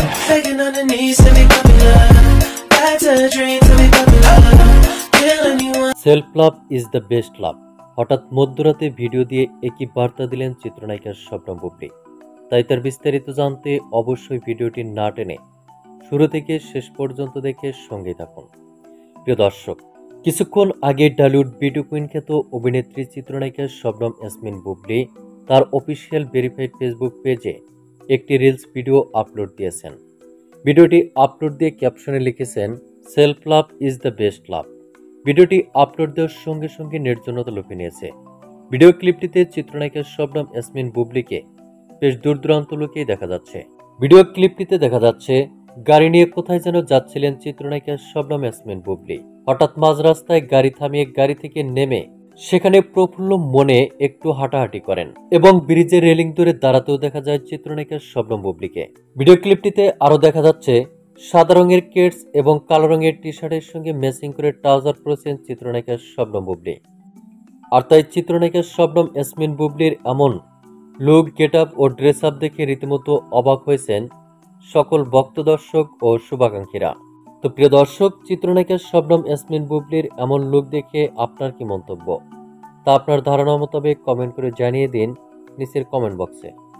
Begging on the knees to be popular. That's a dream to be popular. Kill anyone. Self love is the best love. হঠাৎ মধ্যরাতে video দিয়ে একই বার্তা দিলেন চিত্রনায়িকা শবনম বুবলী। তাই তার বিস্তারিত জানতে অবশ্যই ভিডিওটি না টেনে শুরু থেকে শেষ পর্যন্ত দেখে সঙ্গেই থাকুন। প্রিয় দর্শক, কিছুক্ষণ আগে টলিউড বিউটি কুইন খ্যাত অভিনেত্রী চিত্রনায়িকা শবনম ইয়াসমিন বুবলী তার অফিসিয়াল ভেরিফাইড ফেসবুক পেজে একটি রিলস ভিডিও আপলোড দিয়েছেন। ভিডিওটি আপলোড দিয়ে ক্যাপশনে লিখেছেন, self love is the best love. ভিডিওটি আপলোড দেওয়ার সঙ্গে সঙ্গে নেট জনতা লুফে নিয়েছে। ভিডিও ক্লিপটিতে চিত্রনায়িকা শবনম ইয়াসমিন বুবলীকে বেশ দূর দূরান্ত লোকেই দেখা যাচ্ছে। ভিডিও ক্লিপটিতে দেখা যাচ্ছে গাড়ি নিয়ে কোথায় যেন যাচ্ছিলেন চিত্রনায়িকা শবনম ইয়াসমিন বুবলী। হঠাৎ মাঝ রাস্তায় গাড়ি থামিয়ে গাড়ি থেকে নেমে সেখানে প্রফুল্ল মনে একটু হাঁটাহাঁটি করেন এবং ব্রিজের রেলিং ধরে দাঁড়াতেও দেখা যায় চিত্রনায়িকা শবনম বুবলীকে। ভিডিও ক্লিপটিতে আরো দেখা যাচ্ছে সাদা রঙের কেটস এবং কালো রঙের টি শার্টের সঙ্গে ম্যাচিং করে ট্রাউজার পরেছেন চিত্রনায়িকা শবনম বুবলী। আর তাই চিত্রনায়িকা শবনম ইয়াসমিন বুবলীর এমন লুক, গেট আপ ও ড্রেস আপ দেখে রীতিমতো অবাক হয়েছেন সকল ভক্ত দর্শক ও শুভাকাঙ্ক্ষীরা। তো প্রিয় দর্শক, চিত্রনায়িকা শবনম ইয়াসমিন বুবলীর এমন লুক দেখে আপনার কি মন্তব্য তা আপনার ধারণা মোতাবেক কমেন্ট করে জানিয়ে দিন নিচের কমেন্ট বক্সে।